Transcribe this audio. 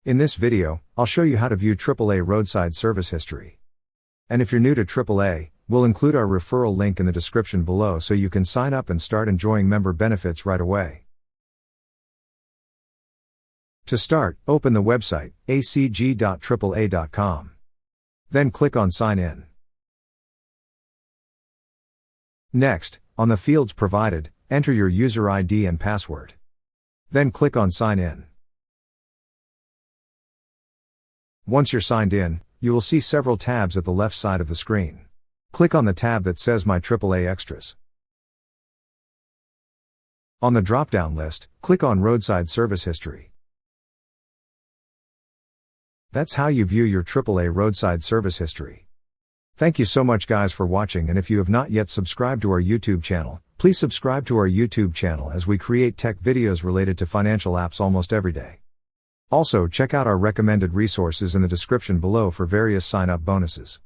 In this video, I'll show you how to view AAA Roadside service history. And if you're new to AAA, we'll include our referral link in the description below so you can sign up and start enjoying member benefits right away. To start, open the website, acg.aaa.com. Then click on Sign In. Next, on the fields provided, enter your user ID and password. Then click on Sign In. Once you're signed in, you will see several tabs at the left side of the screen. Click on the tab that says My AAA Extras. On the drop-down list, click on Roadside Service History. That's how you view your AAA Roadside service history. Thank you so much guys for watching, and if you have not yet subscribed to our YouTube channel, please subscribe to our YouTube channel as we create tech videos related to financial apps almost every day. Also check out our recommended resources in the description below for various sign-up bonuses.